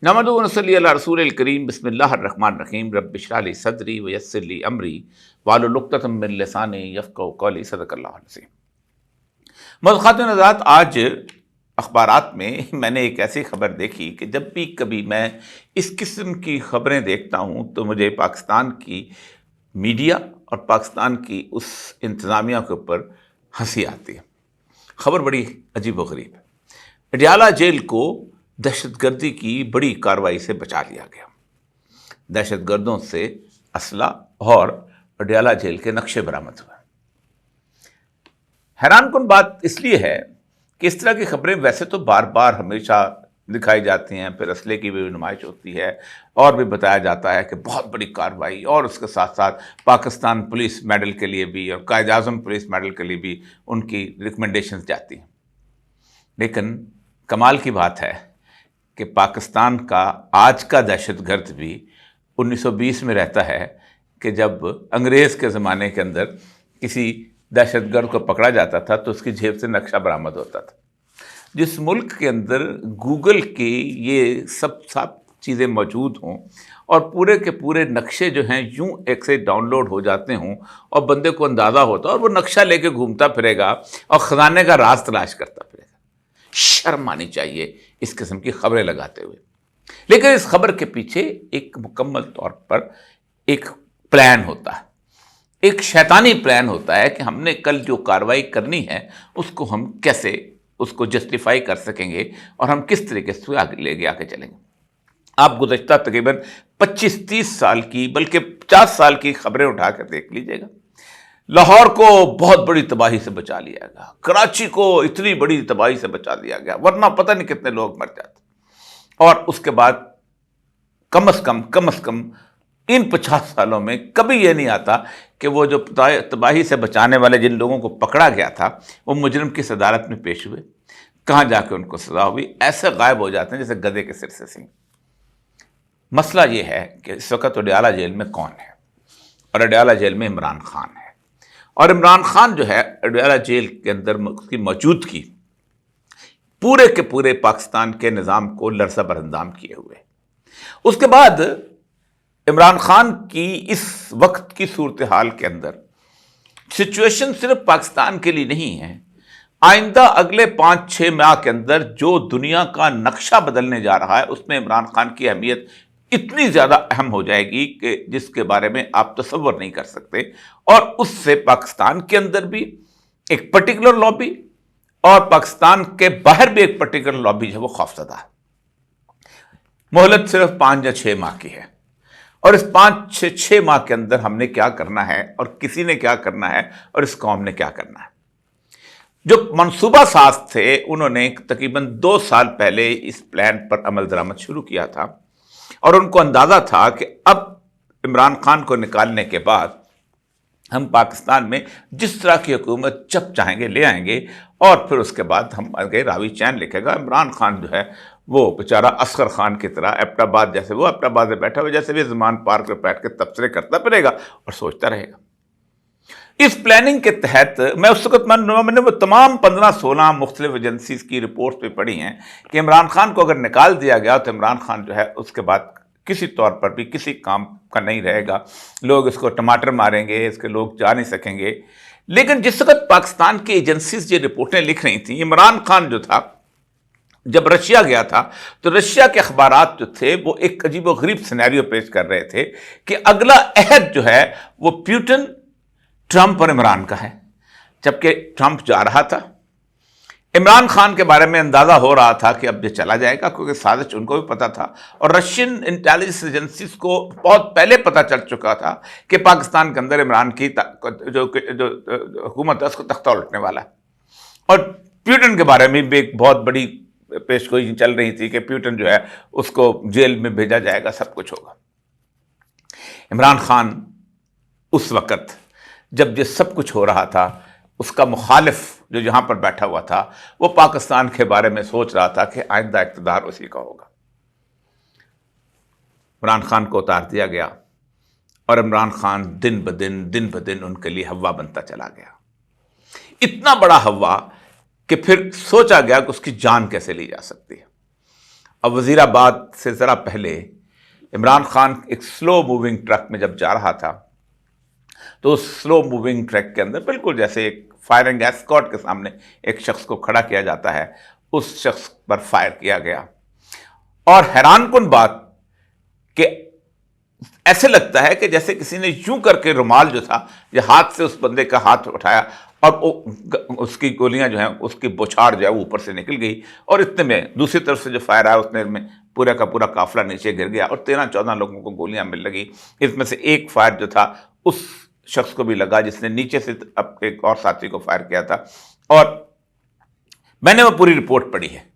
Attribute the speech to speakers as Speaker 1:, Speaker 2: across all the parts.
Speaker 1: نحمدہ و نصلی علی رسول الکریم بسم اللہ الرحمن الرحیم رب اشرح لی صدری ویسر لی امری واحلل عقدۃ من لسانی یفقہوا قولی صدق اللہ العظیم۔ خواتین و حضرات، آج اخبارات میں نے ایک ایسی خبر دیکھی کہ جب بھی کبھی میں اس قسم کی خبریں دیکھتا ہوں تو مجھے پاکستان کی میڈیا اور پاکستان کی اس انتظامیہ کے اوپر ہنسی آتی ہے۔ خبر بڑی عجیب و غریب ہے۔ اڈیالہ جیل کو دہشت گردی کی بڑی کارروائی سے بچا لیا گیا۔ دہشت گردوں سے اسلحہ اور اڈیالہ جیل کے نقشے برآمد ہوئے۔ حیران کن بات اس لیے ہے کہ اس طرح کی خبریں ویسے تو بار بار ہمیشہ دکھائی جاتی ہیں، پھر اسلحے کی بھی نمائش ہوتی ہے اور بھی بتایا جاتا ہے کہ بہت بڑی کارروائی، اور اس کے ساتھ ساتھ پاکستان پولیس میڈل کے لیے بھی اور قائد اعظم پولیس میڈل کے لیے بھی ان کی ریکمنڈیشنز جاتی ہیں۔ لیکن کمال کی بات ہے کہ پاکستان کا آج کا دہشت گرد بھی 1920 میں رہتا ہے کہ جب انگریز کے زمانے کے اندر کسی دہشت گرد کو پکڑا جاتا تھا تو اس کی جیب سے نقشہ برآمد ہوتا تھا۔ جس ملک کے اندر گوگل کی یہ سب چیزیں موجود ہوں اور پورے کے پورے نقشے جو ہیں یوں ایک سے ڈاؤن لوڈ ہو جاتے ہوں اور بندے کو اندازہ ہوتا ہے اور وہ نقشہ لے کے گھومتا پھرے گا اور خزانے کا راز تلاش کرتا پھرے گا، شرم آنی چاہیے اس قسم کی خبریں لگاتے ہوئے۔ لیکن اس خبر کے پیچھے ایک مکمل طور پر ایک پلان ہوتا ہے، ایک شیطانی پلان ہوتا ہے کہ ہم نے کل جو کارروائی کرنی ہے اس کو ہم کیسے اس کو جسٹیفائی کر سکیں گے اور ہم کس طریقے سے آگے لے کے آگے چلیں گے۔ آپ گزشتہ تقریباً 25-30 سال کی بلکہ 50 سال کی خبریں اٹھا کر دیکھ لیجئے گا۔ لاہور کو بہت بڑی تباہی سے بچا لیا گیا، کراچی کو اتنی بڑی تباہی سے بچا لیا گیا ورنہ پتہ نہیں کتنے لوگ مر جاتے، اور اس کے بعد کم از کم ان 50 سالوں میں کبھی یہ نہیں آتا کہ وہ جو تباہی سے بچانے والے جن لوگوں کو پکڑا گیا تھا وہ مجرم کس عدالت میں پیش ہوئے، کہاں جا کے ان کو سزا ہوئی، ایسے غائب ہو جاتے ہیں جیسے گدھے کے سر سے سینگ۔ مسئلہ یہ ہے کہ اس وقت اڈیالہ جیل میں کون ہے، اور اڈیالہ جیل میں عمران خان ہے، اور عمران خان جو ہے اڈیالہ جیل کے اندر اس کی موجودگی پورے کے پورے پاکستان کے نظام کو لرزہ براندام کیے ہوئے۔ اس کے بعد عمران خان کی اس وقت کی صورتحال کے اندر سچویشن صرف پاکستان کے لیے نہیں ہے، آئندہ اگلے 5-6 ماہ کے اندر جو دنیا کا نقشہ بدلنے جا رہا ہے اس میں عمران خان کی اہمیت اتنی زیادہ اہم ہو جائے گی کہ جس کے بارے میں آپ تصور نہیں کر سکتے، اور اس سے پاکستان کے اندر بھی ایک پرٹیکولر لابی اور پاکستان کے باہر بھی ایک پرٹیکولر لابی جو ہے وہ خوفزدہ ہے۔ مہلت صرف 5 یا 6 ماہ کی ہے، اور اس 5-6 ماہ کے اندر ہم نے کیا کرنا ہے اور کسی نے کیا کرنا ہے اور اس قوم نے کیا کرنا ہے۔ جو منصوبہ ساز تھے انہوں نے تقریباً 2 سال پہلے اس پلان پر عمل درآمد شروع کیا تھا، اور ان کو اندازہ تھا کہ اب عمران خان کو نکالنے کے بعد ہم پاکستان میں جس طرح کی حکومت جب چاہیں گے لے آئیں گے، اور پھر اس کے بعد ہم آگے راوی چین لکھے گا، عمران خان جو ہے وہ بیچارہ اصغر خان کی طرح ایبٹ جیسے وہ ایبٹ میں بیٹھا ہوا جیسے بھی زمان پارک میں بیٹھ کے تبصرے کرتا پھرے گا اور سوچتا رہے گا۔ اس پلاننگ کے تحت میں اس وقت میں نے وہ تمام 15-16 مختلف ایجنسیز کی رپورٹس پہ پڑھی ہیں کہ عمران خان کو اگر نکال دیا گیا تو عمران خان جو ہے اس کے بعد کسی طور پر بھی کسی کام کا نہیں رہے گا، لوگ اس کو ٹماٹر ماریں گے، اس کے لوگ جا نہیں سکیں گے۔ لیکن جس وقت پاکستان کی ایجنسیز یہ رپورٹیں لکھ رہی تھیں، عمران خان جو تھا جب رشیا گیا تھا تو رشیا کے اخبارات جو تھے وہ ایک عجیب و غریب سینیریو پیش کر رہے تھے کہ اگلا عہد جو ہے وہ پیوٹن، ٹرمپ اور عمران کا ہے۔ جبکہ ٹرمپ جا رہا تھا، عمران خان کے بارے میں اندازہ ہو رہا تھا کہ اب یہ چلا جائے گا کیونکہ سازش ان کو بھی پتا تھا، اور رشین انٹیلیجنس ایجنسیز کو بہت پہلے پتا چل چکا تھا کہ پاکستان کے اندر عمران کی جو حکومت ہے اس کو تختہ الٹنے والا ہے، اور پیوٹن کے بارے میں بھی ایک بہت بڑی پیش گوئی چل رہی تھی کہ پیوٹن جو ہے اس کو جیل میں بھیجا جائے گا، سب کچھ ہوگا۔ عمران خان اس وقت جب یہ سب کچھ ہو رہا تھا، اس کا مخالف جو یہاں پر بیٹھا ہوا تھا وہ پاکستان کے بارے میں سوچ رہا تھا کہ آئندہ اقتدار اسی کا ہوگا۔ عمران خان کو اتار دیا گیا، اور عمران خان دن بدن ان کے لیے ہوا بنتا چلا گیا، اتنا بڑا ہوا کہ پھر سوچا گیا کہ اس کی جان کیسے لی جا سکتی ہے۔ اب وزیر آباد سے ذرا پہلے عمران خان ایک سلو موونگ ٹرک میں جب جا رہا تھا تو اس سلو موونگ ٹرک کے اندر بالکل جیسے ایک فائرنگ ایسکارٹ کے سامنے ایک شخص کو کھڑا کیا جاتا ہے، اس شخص پر فائر کیا گیا. اور حیران کن بات کہ ایسے لگتا ہے کہ جیسے کسی نے یوں کر کے رومال جو تھا یہ ہاتھ سے اس بندے کا ہاتھ اٹھایا اور اس کی گولیاں جو ہیں اس کی بوچھاڑ جو ہے وہ اوپر سے نکل گئی، اور اتنے میں دوسری طرف سے جو فائر آیا اس میں پورا کا پورا قافلہ نیچے گر گیا اور 13-14 لوگوں کو گولیاں مل لگی. اس میں سے ایک فائر جو تھا اس شخص کو بھی لگا جس نے نیچے سے ایک اور ساتھی کو فائر کیا تھا. اور میں نے وہ پوری رپورٹ پڑھی ہے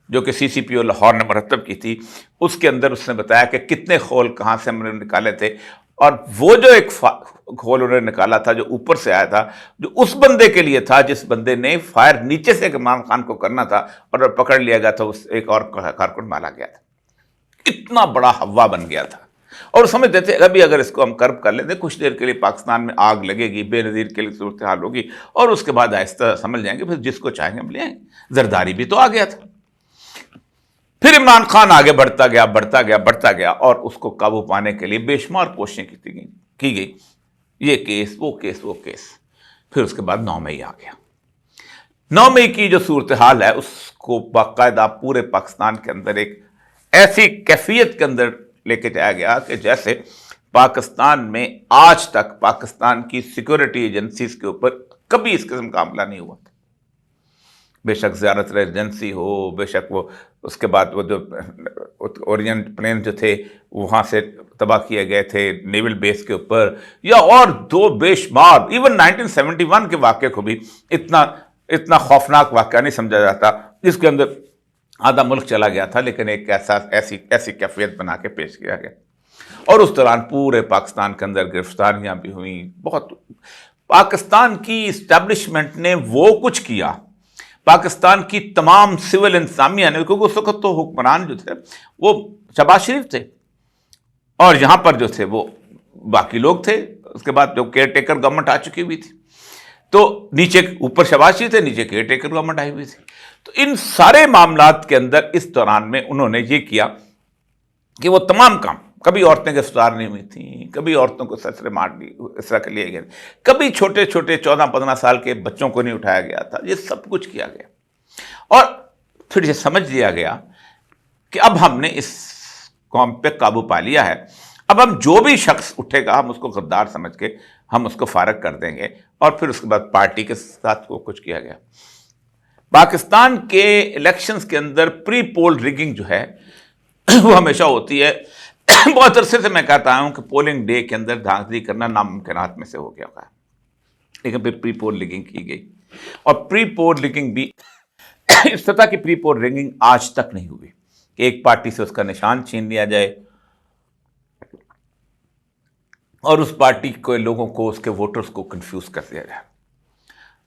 Speaker 1: جو کہ سی سی پی او لاہور نے مرتب کی تھی. اس کے اندر اس نے بتایا کہ کتنے خول کہاں سے ہم نے نکالے تھے، اور وہ جو ایک کھول انہوں نے نکالا تھا جو اوپر سے آیا تھا جو اس بندے کے لیے تھا جس بندے نے فائر نیچے سے عمران خان کو کرنا تھا اور پکڑ لیا گیا تھا، اس ایک اور کارکن مارا گیا تھا. اتنا بڑا ہوا بن گیا تھا. اور سمجھتے تھے ابھی اگر اس کو ہم کرب کر لیتے کچھ دیر کے لیے پاکستان میں آگ لگے گی، بے نظیر کے لیے صورتحال ہوگی اور اس کے بعد آہستہ سمجھ جائیں گے پھر جس کو چاہیں گے ہم لے آئیں. زرداری بھی تو آ گیا تھا. پھر عمران خان آگے بڑھتا گیا اور اس کو قابو پانے کے لیے بے شمار کوششیں کی گئی، یہ کیس وہ کیس. پھر اس کے بعد 9 مئی آ گیا. 9 مئی کی جو صورتحال ہے اس کو باقاعدہ پورے پاکستان کے اندر ایک ایسی کیفیت کے اندر لے کے جایا گیا کہ جیسے پاکستان میں آج تک پاکستان کی سیکورٹی ایجنسیز کے اوپر کبھی اس قسم کا حملہ نہیں ہوا تھا. بے شک زیارت ایجنسی ہو، بے شک وہ اس کے بعد وہ جو اورینٹ پلین جو تھے وہاں سے تباہ کیے گئے تھے نیول بیس کے اوپر، یا اور دو بے شمار ایون 1971 کے واقعے کو بھی اتنا خوفناک واقعہ نہیں سمجھا جاتا جس کے اندر آدھا ملک چلا گیا تھا، لیکن ایک ایسی کیفیت بنا کے پیش کیا گیا. اور اس دوران پورے پاکستان کے اندر گرفتاریاں بھی ہوئیں. بہت پاکستان کی اسٹیبلشمنٹ نے وہ کچھ کیا، پاکستان کی تمام سول انتظامیہ نے، کیونکہ اس وقت تو حکمران جو تھے وہ شہباز شریف تھے اور یہاں پر جو تھے وہ باقی لوگ تھے. اس کے بعد جو کیئر ٹیکر گورنمنٹ آ چکی ہوئی تھی تو نیچے اوپر شہباز شریف تھے، نیچے کیئر ٹیکر گورنمنٹ آئی ہوئی تھی. تو ان سارے معاملات کے اندر اس دوران میں انہوں نے یہ کیا کہ وہ تمام کام، کبھی عورتیں گرفتار نہیں ہوئی تھیں، کبھی عورتوں کو سسرے مار دی اس طرح کے لیے گئے، کبھی چھوٹے 14-15 سال کے بچوں کو نہیں اٹھایا گیا تھا. یہ سب کچھ کیا گیا اور پھر یہ سمجھ لیا گیا کہ اب ہم نے اس قوم پہ قابو پا لیا ہے، اب ہم جو بھی شخص اٹھے گا ہم اس کو غدار سمجھ کے ہم اس کو فارغ کر دیں گے. اور پھر اس کے بعد پارٹی کے ساتھ وہ کچھ کیا گیا. پاکستان کے الیکشنز کے اندر پری پول ریگنگ جو ہے وہ ہمیشہ ہوتی ہے. بہت عرصے سے میں کہتا ہوں کہ پولنگ ڈے کے اندر دھاندلی کرنا ناممکنات میں سے ہو گیا ہے، لیکن پھر پری پول ریگنگ کی گئی اور پری پول ریگنگ بھی اس طرح کی پری پول ریگنگ آج تک نہیں ہوئی کہ ایک پارٹی سے اس کا نشان چھین لیا جائے اور اس پارٹی کے لوگوں کو، اس کے ووٹرز کو کنفیوز کر دیا جائے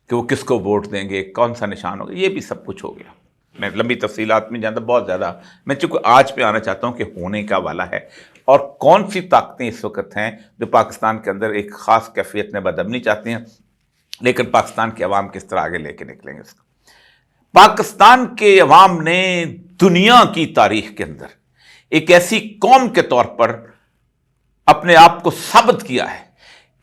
Speaker 1: کہ وہ کس کو ووٹ دیں گے، کون سا نشان ہوگا. یہ بھی سب کچھ ہو گیا. میں لمبی تفصیلات میں جانتا بہت زیادہ، میں چونکہ آج پہ آنا چاہتا ہوں کہ ہونے کا والا ہے اور کون سی طاقتیں اس وقت ہیں جو پاکستان کے اندر ایک خاص کیفیت میں بدامنی چاہتی ہیں، لیکن پاکستان کے عوام کس طرح آگے لے کے نکلیں گے اس کو. پاکستان کے عوام نے دنیا کی تاریخ کے اندر ایک ایسی قوم کے طور پر اپنے آپ کو ثابت کیا ہے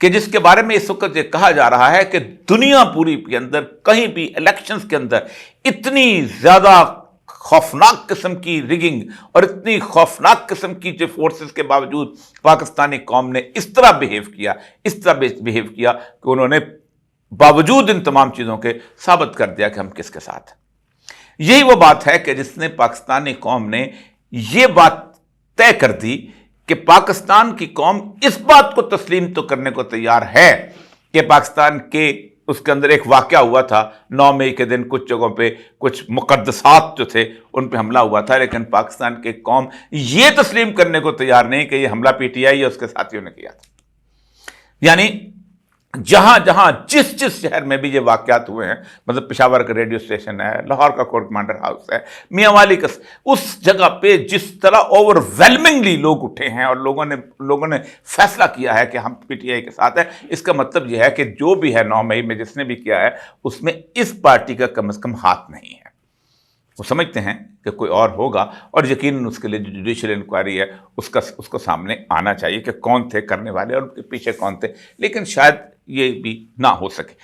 Speaker 1: کہ جس کے بارے میں اس وقت یہ کہا جا رہا ہے کہ دنیا پوری کے اندر کہیں بھی الیکشنز کے اندر اتنی زیادہ خوفناک قسم کی ریگنگ اور اتنی خوفناک قسم کی جو فورسز کے باوجود پاکستانی قوم نے اس طرح بہیو کیا کہ انہوں نے باوجود ان تمام چیزوں کے ثابت کر دیا کہ ہم کس کے ساتھ ہیں. یہی وہ بات ہے کہ جس نے پاکستانی قوم نے یہ بات طے کر دی کہ پاکستان کی قوم اس بات کو تسلیم تو کرنے کو تیار ہے کہ پاکستان کے اس کے اندر ایک واقعہ ہوا تھا 9 مئی کے دن، کچھ جگہوں پہ کچھ مقدسات جو تھے ان پہ حملہ ہوا تھا، لیکن پاکستان کی قوم یہ تسلیم کرنے کو تیار نہیں کہ یہ حملہ پی ٹی آئی یا اس کے ساتھیوں نے کیا تھا. یعنی جہاں جس شہر میں بھی یہ واقعات ہوئے ہیں، مطلب پشاور کا ریڈیو اسٹیشن ہے، لاہور کا کورٹ کمانڈر ہاؤس ہے، میاں والی کا، اس جگہ پہ جس طرح اوور ویلمنگلی لوگ اٹھے ہیں اور لوگوں نے فیصلہ کیا ہے کہ ہم پی ٹی آئی کے ساتھ ہیں، اس کا مطلب یہ ہے کہ جو بھی ہے 9 مئی میں جس نے بھی کیا ہے اس میں اس پارٹی کا کم از کم ہاتھ نہیں ہے. وہ سمجھتے ہیں کہ کوئی اور ہوگا، اور یقیناً اس کے لیے جو جوڈیشل انکوائری ہے اس کو سامنے آنا چاہیے کہ کون تھے کرنے والے اور ان کے پیچھے کون تھے، لیکن شاید یہ بھی نہ ہو سکے۔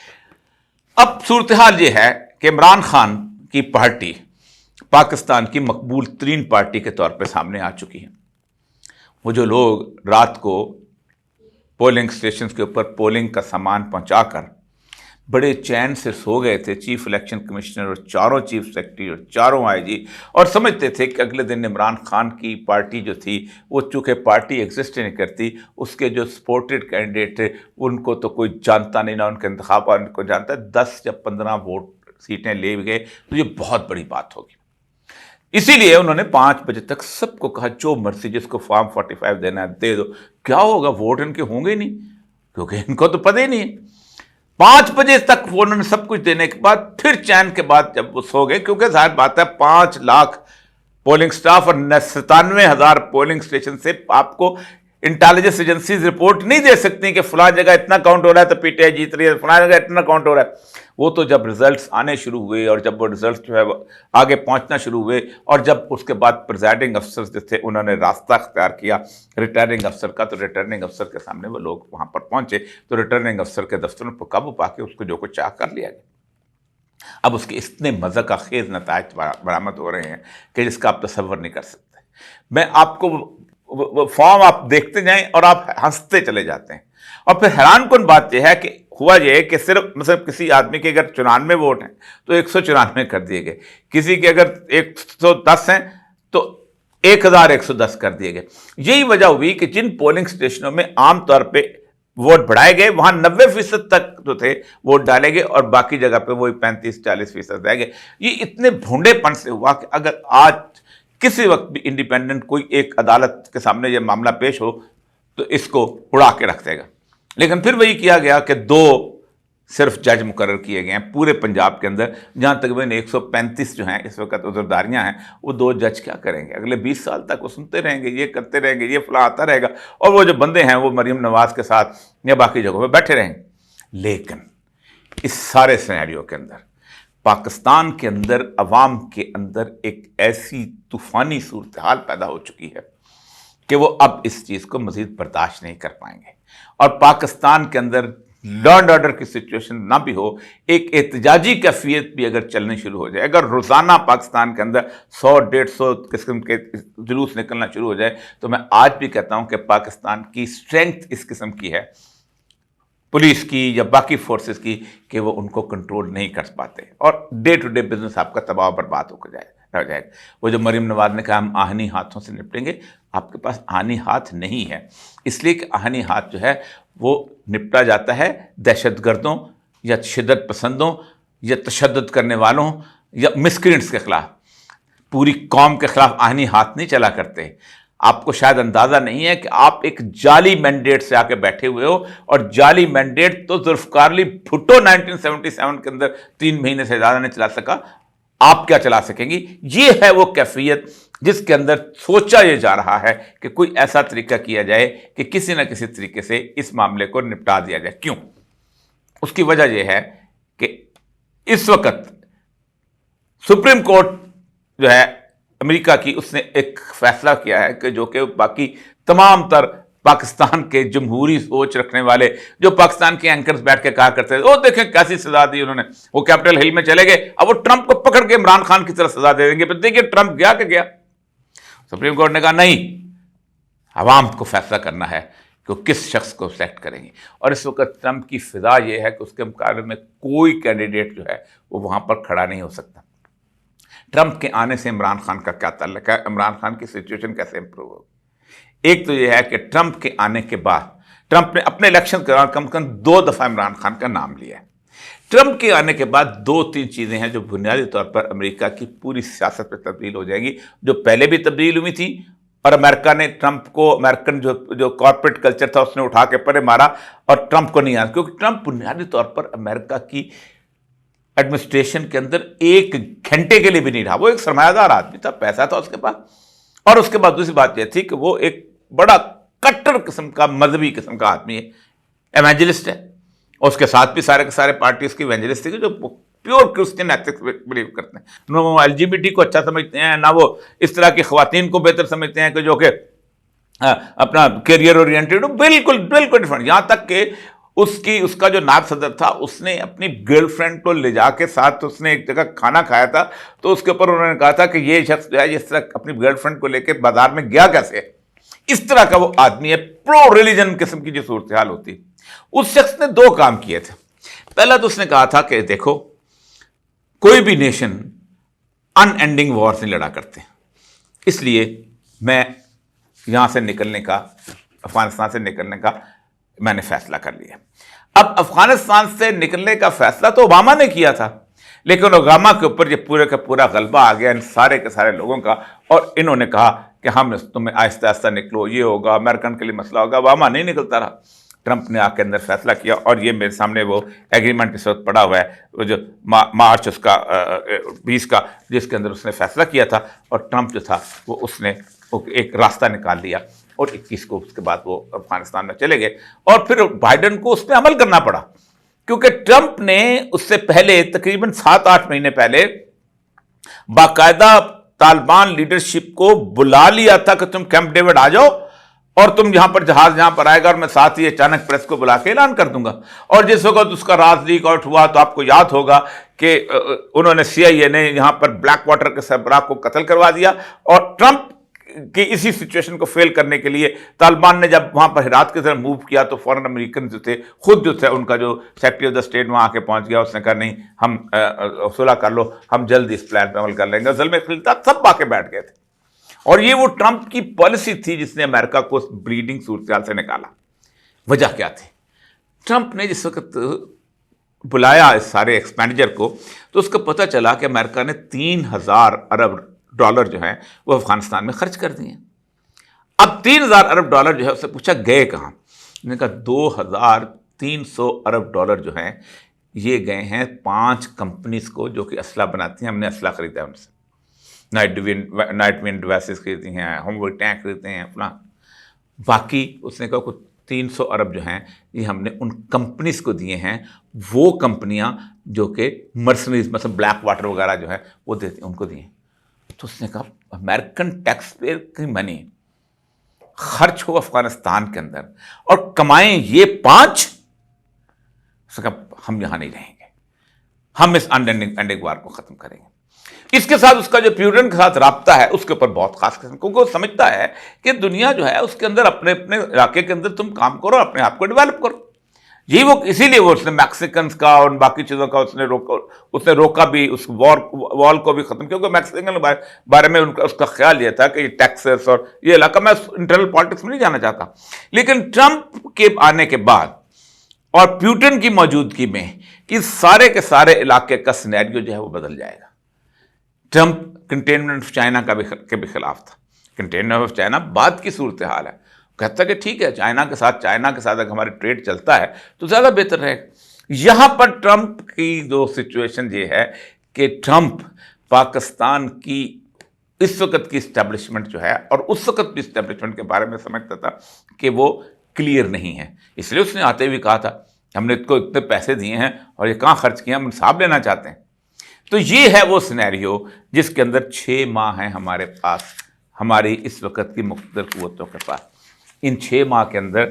Speaker 1: اب صورتحال یہ ہے کہ عمران خان کی پارٹی پاکستان کی مقبول ترین پارٹی کے طور پہ سامنے آ چکی ہے۔ وہ جو لوگ رات کو پولنگ اسٹیشنز کے اوپر پولنگ کا سامان پہنچا کر بڑے چین سے سو گئے تھے، چیف الیکشن کمشنر اور چاروں چیف سیکرٹری اور چاروں آئی جی، اور سمجھتے تھے کہ اگلے دن عمران خان کی پارٹی جو تھی وہ چونکہ پارٹی ایگزسٹ نہیں کرتی، اس کے جو سپورٹڈ کینڈیڈیٹ تھے ان کو تو کوئی جانتا نہیں، نہ ان کے انتخاب ان کو جانتا ہے، 10 یا 15 ووٹ سیٹیں لے گئے تو یہ بہت بڑی بات ہوگی۔ اسی لیے انہوں نے 5 بجے تک سب کو کہا جو مرضی جس کو فارم 45 دینا ہے دے دو، کیا ہوگا، ووٹ ان کے ہوں گے نہیں، کیونکہ ان کو تو پتہ ہی نہیں ہے۔ 5 بجے تک وہ انہوں نے سب کچھ دینے کے بعد پھر چین کے بعد جب وہ سو گئے، کیونکہ ظاہر بات ہے 5 لاکھ پولنگ سٹاف اور 97,000 پولنگ سٹیشن سے آپ کو انٹیلیجنس ایجنسیز رپورٹ نہیں دے سکتی کہ فلاں جگہ اتنا کاؤنٹ ہو رہا ہے تو پی ٹی آئی جیت رہی ہے، فلاں جگہ اتنا کاؤنٹ ہو رہا ہے۔ وہ تو جب ریزلٹس آنے شروع ہوئے اور جب وہ ریزلٹس جو ہے آگے پہنچنا شروع ہوئے، اور جب اس کے بعد پریزائڈنگ افسر جو تھے انہوں نے راستہ اختیار کیا ریٹرننگ افسر کا، تو ریٹرننگ افسر کے سامنے وہ لوگ وہاں پر پہنچے تو ریٹرننگ افسر کے دفتروں پر قابو پا کے اس کو جو کچھ چاہ کر لیا گیا۔ اب اس کے اتنے مذاق خیز نتائج برآمد ہو رہے ہیں کہ جس کا آپ تصور نہیں کر سکتے۔ میں آپ کو وہ فارم آپ دیکھتے جائیں اور آپ ہنستے چلے جاتے ہیں، اور پھر حیران کن بات یہ ہے کہ ہوا یہ کہ صرف مثلا کسی آدمی کے اگر 94 ووٹ ہیں تو 194 کر دیے گئے، کسی کے اگر 110 ہیں تو 1110 کر دیے گئے۔ یہی وجہ ہوئی کہ جن پولنگ سٹیشنوں میں عام طور پہ ووٹ بڑھائے گئے وہاں 90% تک جو تھے ووٹ ڈالے گئے، اور باقی جگہ پہ وہی 35-40% رہ گئے۔ یہ اتنے بھونڈے پن سے ہوا کہ اگر آج کسی وقت بھی انڈیپینڈنٹ کوئی ایک عدالت کے سامنے یہ معاملہ پیش ہو تو اس کو اڑا کے رکھ دے گا۔ لیکن پھر وہی کیا گیا کہ 2 صرف جج مقرر کیے گئے ہیں پورے پنجاب کے اندر، جہاں تقریباً 135 جو ہیں اس وقت عذرداریاں ہیں۔ وہ 2 جج کیا کریں گے؟ اگلے 20 سال تک وہ سنتے رہیں گے، یہ کرتے رہیں گے، یہ فلاں آتا رہے گا، اور وہ جو بندے ہیں وہ مریم نواز کے ساتھ یا باقی جگہوں پہ بیٹھے رہیں گے۔ لیکن اس سارے سینیریو کے اندر پاکستان کے اندر عوام کے اندر ایک ایسی طوفانی صورتحال پیدا ہو چکی ہے کہ وہ اب اس چیز کو مزید برداشت نہیں کر پائیں گے، اور پاکستان کے اندر لا اینڈ آرڈر کی سچویشن نہ بھی ہو، ایک احتجاجی کیفیت بھی اگر چلنی شروع ہو جائے، اگر روزانہ پاکستان کے اندر 100-150 قسم کے جلوس نکلنا شروع ہو جائے، تو میں آج بھی کہتا ہوں کہ پاکستان کی اسٹرینتھ اس قسم کی ہے، پولیس کی یا باقی فورسز کی، کہ وہ ان کو کنٹرول نہیں کر پاتے، اور ڈے ٹو ڈے بزنس آپ کا تباہ و برباد ہو جائے گا۔ وہ جو مریم نواز نے کہا ہم آہنی ہاتھوں سے نپٹیں گے، آپ کے پاس آہنی ہاتھ نہیں ہے، اس لیے کہ آہنی ہاتھ جو ہے وہ نپٹا جاتا ہے دہشت گردوں یا شدت پسندوں یا تشدد کرنے والوں یا مسکرینٹس کے خلاف۔ پوری قوم کے خلاف آہنی ہاتھ نہیں چلا کرتے۔ آپ کو شاید اندازہ نہیں ہے کہ آپ ایک جعلی مینڈیٹ سے آ کے بیٹھے ہوئے ہو، اور جعلی مینڈیٹ تو ذوالفقار علی بھٹو 1977 کے اندر 3 مہینے سے زیادہ نہیں چلا سکا، آپ کیا چلا سکیں گی؟ یہ ہے وہ کیفیت جس کے اندر سوچا یہ جا رہا ہے کہ کوئی ایسا طریقہ کیا جائے کہ کسی نہ کسی طریقے سے اس معاملے کو نپٹا دیا جائے۔ کیوں؟ اس کی وجہ یہ ہے کہ اس وقت سپریم کورٹ جو ہے امریکہ کی، اس نے ایک فیصلہ کیا ہے کہ جو کہ باقی تمام تر پاکستان کے جمہوری سوچ رکھنے والے جو پاکستان کے اینکرز بیٹھ کے کہا کرتے تھے، وہ دیکھیں کیسی سزا دی انہوں نے، وہ کیپٹل ہل میں چلے گئے، اب وہ ٹرمپ کو پکڑ کے عمران خان کی طرف سزا دے دیں گے، پھر دیکھیے ٹرمپ گیا کہ گیا۔ سپریم کورٹ نے کہا نہیں، عوام کو فیصلہ کرنا ہے کہ وہ کس شخص کو سلیکٹ کریں گے، اور اس وقت ٹرمپ کی فضا یہ ہے کہ اس کے مقابلے میں کوئی کینڈیڈیٹ جو ہے وہ وہاں پر کھڑا نہیں ہو سکتا۔ ٹرمپ کے آنے سے عمران خان کا کیا تعلق ہے؟ عمران خان کی سچویشن کیسے امپروو ہوگی؟ ایک تو یہ ہے کہ ٹرمپ کے آنے کے بعد ٹرمپ نے اپنے الیکشن کے دوران کم از کم 2 دفعہ عمران خان کا نام لیا ہے۔ ٹرمپ کے آنے کے بعد 2-3 چیزیں ہیں جو بنیادی طور پر امریکہ کی پوری سیاست پہ تبدیل ہو جائے گی، جو پہلے بھی تبدیل ہوئی تھی، اور امریکہ نے ٹرمپ کو، امریکن جو کارپوریٹ کلچر تھا اس نے اٹھا کے پرے مارا، اور ٹرمپ کو نہیں آیا، کیونکہ ٹرمپ بنیادی طور پر امریکہ کی ایڈمنسٹریشن کے اندر 1 گھنٹے کے لیے بھی نہیں رہا۔ وہ ایک سرمایہ دار آدمی تھا، پیسہ تھا اس کے پاس، اور اس کے بعد دوسری بات یہ تھی کہ وہ ایک بڑا کٹر قسم کا مذہبی قسم کا آدمی ہے، ایونجلسٹ ہے، اور اس کے ساتھ بھی سارے کے سارے پارٹیز کی ایونجلسٹ تھی، جو پیور کرسچن ایتھکس بلیو کرتے ہیں، نہ وہ LGBT کو اچھا سمجھتے ہیں، نہ وہ اس طرح کی خواتین کو بہتر سمجھتے ہیں کہ جو کہ اپنا کیریئر اورینٹیڈ ہو، بالکل بالکل ڈفرنٹ. یہاں تک کہ اس کا جو نائب صدر تھا اس نے اپنی گرل فرینڈ کو لے جا کے ساتھ اس نے ایک جگہ کھانا کھایا تھا، تو اس کے اوپر انہوں نے کہا تھا کہ یہ شخص جو ہے اس طرح اپنی گرل فرینڈ کو لے کے بازار میں گیا کیسے، اس طرح کا وہ آدمی ہے، پرو ریلیجن قسم کی جو صورتحال ہوتی. اس شخص نے 2 کام کیے تھے. پہلا تو اس نے کہا تھا کہ دیکھو کوئی بھی نیشن ان اینڈنگ وار سے لڑا کرتے، اس لیے میں یہاں سے نکلنے کا، افغانستان سے نکلنے کا میں نے فیصلہ کر لیا. اب افغانستان سے نکلنے کا فیصلہ تو اوباما نے کیا تھا، لیکن اوباما کے اوپر یہ پورے کا پورا غلبہ آ گیا ان سارے کے سارے لوگوں کا، اور انہوں نے کہا کہ ہم تمہیں آہستہ آہستہ نکلو، یہ ہوگا، امریکن کے لیے مسئلہ ہوگا. اوباما نہیں نکلتا رہا. ٹرمپ نے آ کے اندر فیصلہ کیا، اور یہ میرے سامنے وہ ایگریمنٹ اس وقت پڑا ہوا ہے، وہ جو مارچ اس کا 20 کا، جس کے اندر اس نے فیصلہ کیا تھا، اور ٹرمپ جو تھا وہ اس نے ایک راستہ نکال دیا، اور 21 کو اس کے بعد وہ افغانستان میں چلے گئے. اور پھر بائیڈن کو اس پہ عمل کرنا پڑا، کیونکہ ٹرمپ نے اس سے پہلے تقریباً 7-8 مہینے پہلے باقاعدہ طالبان لیڈرشپ کو بلا لیا تھا کہ تم کیمپ ڈیوڈ آ جاؤ، اور تم یہاں پر جہاز یہاں پر آئے گا، اور میں ساتھ ہی اچانک پریس کو بلا کے اعلان کر دوں گا. اور جس وقت اس کا راز لیک آؤٹ ہوا تو آپ کو یاد ہوگا کہ انہوں نے CIA نے یہاں پر بلیک واٹر کے سربراہ کو قتل کروا دیا، اور ٹرمپ کی اسی سچویشن کو فیل کرنے کے لیے طالبان نے جب وہاں پر ہرات کی طرف موو کیا تو فوراً امریکن جو تھے، خود جو تھے ان کا جو سیکرٹری آف دا اسٹیٹ وہاں آ کے پہنچ گیا، اس نے کہا نہیں ہم صلح کر لو، ہم جلد اس پلان پہ عمل کر لیں گے. زلمے خلیلزاد سب آ کے بیٹھ گئے تھے، اور یہ وہ ٹرمپ کی پالیسی تھی جس نے امریکہ کو اس بلیڈنگ صورتحال سے نکالا. وجہ کیا تھی؟ ٹرمپ نے جس وقت بلایا اس سارے ایکسپینڈیچر کو، تو اس کو پتہ چلا کہ امریکہ نے $3000 ارب جو ہیں وہ افغانستان میں خرچ کر دیے. اب $3000 ارب جو ہے اس سے پوچھا گئے کہاں؟ انہوں نے کہا $2300 ارب جو ہیں یہ گئے ہیں 5 کمپنیز کو جو کہ اسلحہ بناتی ہیں. ہم نے اسلحہ خریدا ہے ان سے، نائٹ ونڈ ڈیوائسز خریدی ہیں، ہوم وے ٹینک خریدتے ہیں اپنا. باقی اس نے کہا کہ 300 ارب جو ہیں یہ ہم نے ان کمپنیز کو دیے ہیں، وہ کمپنیاں جو کہ مرسنریز مثلا بلیک واٹر وغیرہ جو ہے وہ دیتے ہیں، ان کو دیے. تو اس نے کہا امریکن ٹیکس پیئر کی منی خرچ ہو افغانستان کے اندر اور کمائیں یہ 5، اس نے کہا ہم یہاں نہیں رہیں گے، ہم اس انڈینگ وار کو ختم کریں گے. اس کے ساتھ اس کا جو پیوٹن کے ساتھ رابطہ ہے اس کے اوپر بہت خاص قسم، کیونکہ وہ سمجھتا ہے کہ دنیا جو ہے اس کے اندر اپنے اپنے علاقے کے اندر تم کام کرو، اپنے آپ کو ڈیولپ کرو. یہی وہ اسی لیے وہ اس نے میکسیکنز کا اور باقی چیزوں کا اس نے روکا بھی، اس وال کو بھی ختم، کیونکہ میکسیکن کے بارے میں اس کا خیال یہ تھا کہ یہ ٹیکسس اور یہ علاقہ، میں انٹرنل پالیٹکس میں نہیں جانا چاہتا، لیکن ٹرمپ کے آنے کے بعد اور پیوٹن کی موجودگی میں اس سارے کے سارے علاقے کا سینیریو جو ہے وہ بدل جائے گا. ٹرمپ کنٹینمنٹ آف چائنا کے بھی خلاف تھا. کنٹینمنٹ آف چائنا بعد کی صورتحال ہے، کہتا کہ ٹھیک ہے چائنا کے ساتھ اگر ہمارے ٹریڈ چلتا ہے تو زیادہ بہتر رہے گا. یہاں پر ٹرمپ کی جو سچویشن یہ ہے کہ ٹرمپ پاکستان کی اس وقت کی اسٹیبلشمنٹ جو ہے، اور اس وقت بھی اسٹیبلشمنٹ کے بارے میں سمجھتا تھا کہ وہ کلیئر نہیں ہے، اس لیے اس نے آتے ہوئے کہا تھا ہم نے اس کو اتنے پیسے دیے ہیں اور یہ کہاں خرچ کیے، ہم انصاف لینا چاہتے ہیں. تو یہ ہے وہ سینیریو جس کے اندر 6 ماہ ہیں ہمارے پاس، ہماری اس وقت کی مقتدر قوتوں کے پاس. ان 6 ماہ کے اندر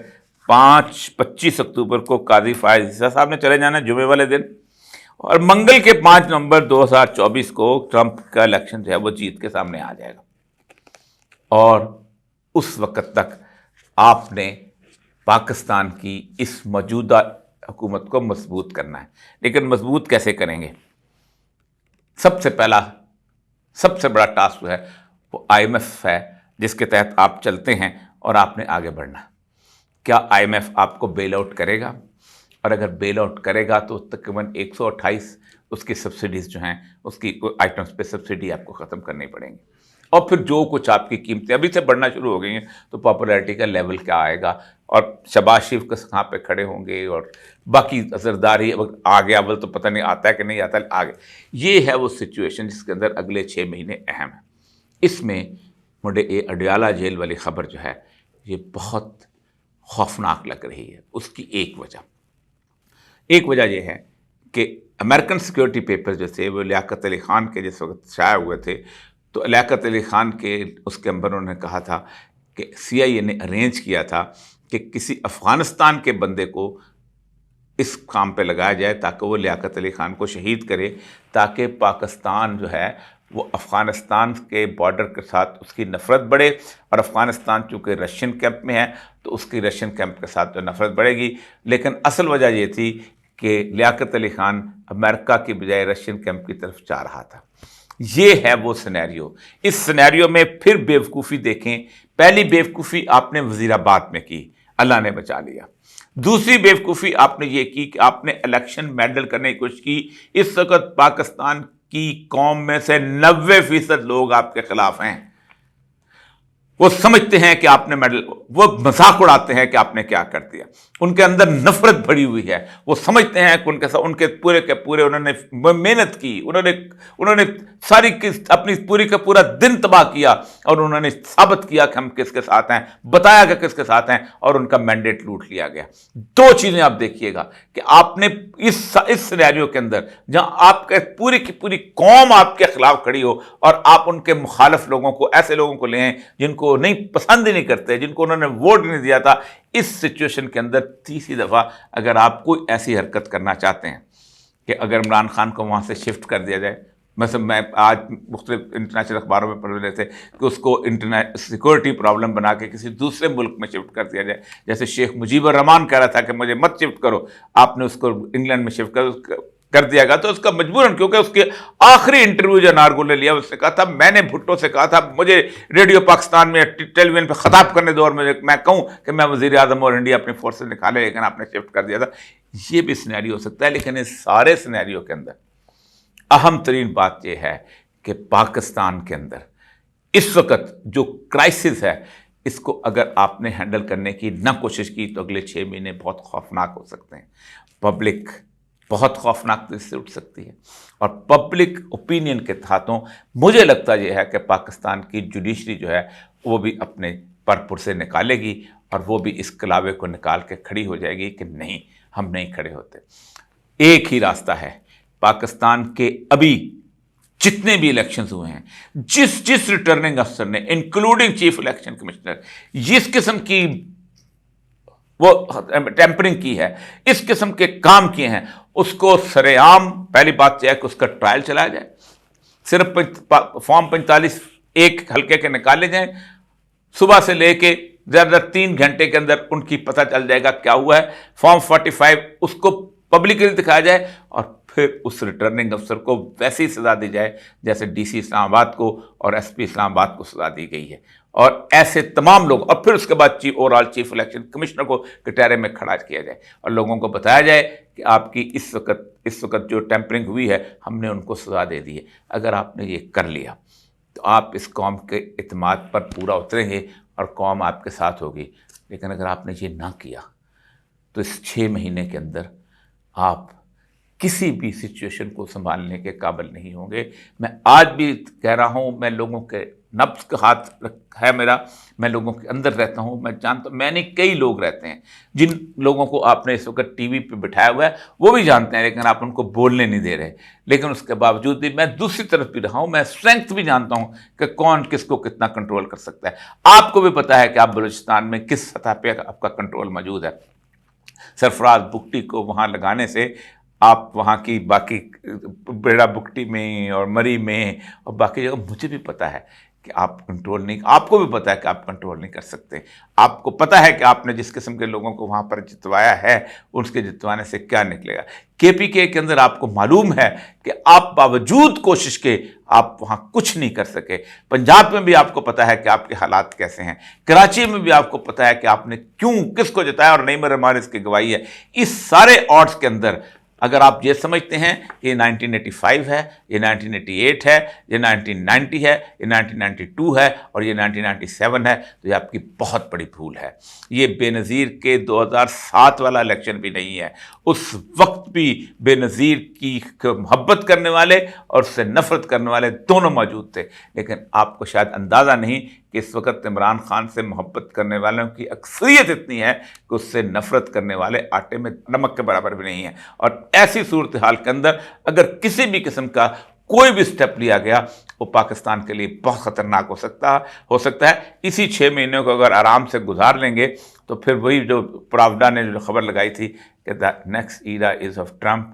Speaker 1: 25 اکتوبر کو قاضی فائز عیسیٰ صاحب نے چلے جانا جمعے والے دن، اور منگل کے 5 نومبر 2024 کو ٹرمپ کا الیکشن جو ہے وہ جیت کے سامنے آ جائے گا. اور اس وقت تک آپ نے پاکستان کی اس موجودہ حکومت کو مضبوط کرنا ہے. لیکن مضبوط کیسے کریں گے؟ سب سے پہلا سب سے بڑا ٹاسک ہے وہ IMF ہے، جس کے تحت آپ چلتے ہیں اور آپ نے آگے بڑھنا. کیا IMF آپ کو بیل آؤٹ کرے گا؟ اور اگر بیل آؤٹ کرے گا تو تقریباً 128 اس کی سبسڈیز جو ہیں، اس کی آئٹمس پہ سبسڈی آپ کو ختم کرنی پڑیں گی. اور پھر جو کچھ آپ کی قیمتیں ابھی سے بڑھنا شروع ہو گئی ہیں تو پاپولیرٹی کا لیول کیا آئے گا، اور شہباز شریف کے کہاں پہ کھڑے ہوں گے، اور باقی زرداری آگے اول تو پتہ نہیں آتا ہے کہ نہیں آتا آگے. یہ ہے وہ سچویشن جس کے اندر اگلے 6 مہینے اہم ہیں. اس میں مجھے اڈیالہ جیل والی خبر جو ہے یہ بہت خوفناک لگ رہی ہے. اس کی ایک وجہ یہ ہے کہ امریکن سیکورٹی پیپر جو تھے وہ لیاقت علی خان کے جس وقت شائع ہوئے تھے، تو لیاقت علی خان کے اس کے اندر انہوں نے کہا تھا کہ CIA نے ارینج کیا تھا کہ کسی افغانستان کے بندے کو اس کام پہ لگایا جائے تاکہ وہ لیاقت علی خان کو شہید کرے، تاکہ پاکستان جو ہے وہ افغانستان کے بارڈر کے ساتھ اس کی نفرت بڑھے، اور افغانستان چونکہ رشین کیمپ میں ہے تو اس کی رشین کیمپ کے ساتھ جو نفرت بڑھے گی۔ لیکن اصل وجہ یہ تھی کہ لیاقت علی خان امریکہ کی بجائے رشین کیمپ کی طرف جا رہا تھا۔ یہ ہے وہ سینیریو۔ اس سینیریو میں پھر بیوقوفی دیکھیں، پہلی بیوقوفی آپ نے وزیر آباد میں کی، اللہ نے بچا لیا۔ دوسری بیوقوفی آپ نے یہ کی کہ آپ نے الیکشن مینڈل کرنے کی کوشش کی۔ اس وقت پاکستان کی قوم میں سے 90% لوگ آپ کے خلاف ہیں، وہ سمجھتے ہیں کہ آپ نے میڈل، وہ مذاق اڑاتے ہیں کہ آپ نے کیا کر دیا، ان کے اندر نفرت بھری ہوئی ہے، وہ سمجھتے ہیں کہ ان کے پورے کے پورے انہوں نے محنت کی، انہوں نے ساری اپنی پوری کا پورا دن تباہ کیا، اور انہوں نے ثابت کیا کہ ہم کس کے ساتھ ہیں، بتایا کہ کس کے ساتھ ہیں، اور ان کا مینڈیٹ لوٹ لیا گیا۔ دو چیزیں آپ دیکھیے گا کہ آپ نے اس سینیریو کے اندر جہاں آپ کے پوری کی پوری قوم آپ کے خلاف کھڑی ہو، اور آپ ان کے مخالف لوگوں کو، ایسے لوگوں کو لیں جن کو نہیں پسند ہی نہیں کرتے، جن کو انہوں نے ووٹ نہیں دیا تھا، اس سچویشن کے اندر تیسری دفعہ اگر آپ کوئی ایسی حرکت کرنا چاہتے ہیں کہ اگر عمران خان کو وہاں سے شفٹ کر دیا جائے، مثلا میں آج مختلف انٹرنیشنل اخباروں میں پڑھ رہے تھے کہ اس کو سیکورٹی پرابلم بنا کے کسی دوسرے ملک میں شفٹ کر دیا جائے، جیسے شیخ مجیب الرحمان کہہ رہا تھا کہ مجھے مت شفٹ کرو، آپ نے اس کو انگلینڈ میں شفٹ کر دیا گیا، تو اس کا مجبوراً، کیونکہ اس کے آخری انٹرویو جو نارگل نے لیا اس نے کہا تھا، میں نے بھٹو سے کہا تھا مجھے ریڈیو پاکستان میں ٹیلی ویژن پہ خطاب کرنے دو اور میں کہوں کہ میں وزیر اعظم اور انڈیا اپنی فورسز نکالے، لیکن آپ نے شفٹ کر دیا تھا۔ یہ بھی سینیریو ہو سکتا ہے، لیکن اس سارے سینیریو کے اندر اہم ترین بات یہ ہے کہ پاکستان کے اندر اس وقت جو کرائسس ہے، اس کو اگر آپ نے ہینڈل کرنے کی نہ کوشش کی تو اگلے 6 مہینے بہت خوفناک ہو سکتے ہیں۔ پبلک بہت خوفناک سے اٹھ سکتی ہے، اور پبلک اوپینین کے ہاتھوں مجھے لگتا یہ ہے کہ پاکستان کی جوڈیشری جو ہے وہ بھی اپنے پرسے نکالے گی، اور وہ بھی اس کلاوے کو نکال کے کھڑی ہو جائے گی کہ نہیں، ہم نہیں کھڑے ہوتے۔ ایک ہی راستہ ہے، پاکستان کے ابھی جتنے بھی الیکشنز ہوئے ہیں، جس ریٹرننگ افسر نے انکلوڈنگ چیف الیکشن کمشنر جس قسم کی وہ ٹیمپرنگ کی ہے، اس قسم کے کام کیے ہیں، اس کو سرے عام پہلی بات یہ ہے کہ اس کا ٹرائل چلایا جائے، صرف فارم 45 ایک حلقے کے نکالے جائیں، صبح سے لے کے زیادہ 3 گھنٹے کے اندر ان کی پتہ چل جائے گا کیا ہوا ہے، فارم 45 اس کو پبلکلی دکھایا جائے، اور پھر اس ریٹرننگ افسر کو ویسی سزا دی جائے جیسے DC اسلام آباد کو اور SP اسلام آباد کو سزا دی گئی ہے، اور ایسے تمام لوگ، اور پھر اس کے بعد چیف الیکشن کمشنر کو کٹہرے میں کھڑا کیا جائے، اور لوگوں کو بتایا جائے کہ آپ کی اس وقت جو ٹیمپرنگ ہوئی ہے ہم نے ان کو سزا دے دی ہے۔ اگر آپ نے یہ کر لیا تو آپ اس قوم کے اعتماد پر پورا اتریں گے اور قوم آپ کے ساتھ ہوگی، لیکن اگر آپ نے یہ نہ کیا تو اس 6 مہینے کے اندر آپ کسی بھی سچویشن کو سنبھالنے کے قابل نہیں ہوں گے۔ میں آج بھی کہہ رہا ہوں، میں لوگوں کے نبض کا ہاتھ ہے میرا، میں لوگوں کے اندر رہتا ہوں، میں جانتا ہوں، میں نہیں کئی لوگ رہتے ہیں جن لوگوں کو آپ نے اس وقت ٹی وی پہ بٹھایا ہوا ہے، وہ بھی جانتے ہیں، لیکن آپ ان کو بولنے نہیں دے رہے۔ لیکن اس کے باوجود بھی میں دوسری طرف بھی رہا ہوں، میں اسٹرینتھ بھی جانتا ہوں کہ کون کس کو کتنا کنٹرول کر سکتا ہے۔ آپ کو بھی پتا ہے کہ آپ بلوچستان میں کس سطح پہ آپ کا کنٹرول موجود ہے۔ سرفراز بگٹی کو وہاں لگانے سے آپ وہاں کی باقی بیڑا بگٹی میں اور مری میں اور باقی جگہ مجھے بھی پتا ہے کہ آپ کنٹرول نہیں، آپ کو بھی پتا ہے کہ آپ کنٹرول نہیں کر سکتے۔ آپ کو پتا ہے کہ آپ نے جس قسم کے لوگوں کو وہاں پر جتوایا ہے، اس کے جتوانے سے کیا نکلے گا۔ KPK کے اندر آپ کو معلوم ہے کہ آپ باوجود کوشش کے آپ وہاں کچھ نہیں کر سکے۔ پنجاب میں بھی آپ کو پتا ہے کہ آپ کے حالات کیسے ہیں، کراچی میں بھی آپ کو پتا ہے کہ آپ نے کیوں کس کو جتایا، اور نعیم الرحمان اس کی گواہی ہے۔ اس سارے آڈز کے اندر اگر آپ یہ سمجھتے ہیں کہ یہ 1985 ہے، یہ 1988 ہے، یہ 1990 ہے، یہ 1992 ہے اور یہ 1997 ہے، تو یہ آپ کی بہت بڑی بھول ہے۔ یہ بے نظیر کے 2007 والا الیکشن بھی نہیں ہے۔ اس وقت بھی بے نظیر کی محبت کرنے والے اور اس سے نفرت کرنے والے دونوں موجود تھے، لیکن آپ کو شاید اندازہ نہیں کہ اس وقت عمران خان سے محبت کرنے والوں کی اکثریت اتنی ہے کہ اس سے نفرت کرنے والے آٹے میں نمک کے برابر بھی نہیں ہیں، اور ایسی صورتحال کے اندر اگر کسی بھی قسم کا کوئی بھی سٹیپ لیا گیا وہ پاکستان کے لیے بہت خطرناک ہو سکتا ہے۔ اسی 6 مہینوں کو اگر آرام سے گزار لیں گے تو پھر وہی جو پراوڈا نے جو خبر لگائی تھی کہ the next era is of Trump,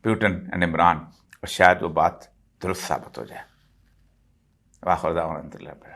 Speaker 1: Putin and Imran, اور شاید وہ بات درست ثابت ہو جائے۔ وآخر دعوانا الحمد للہ۔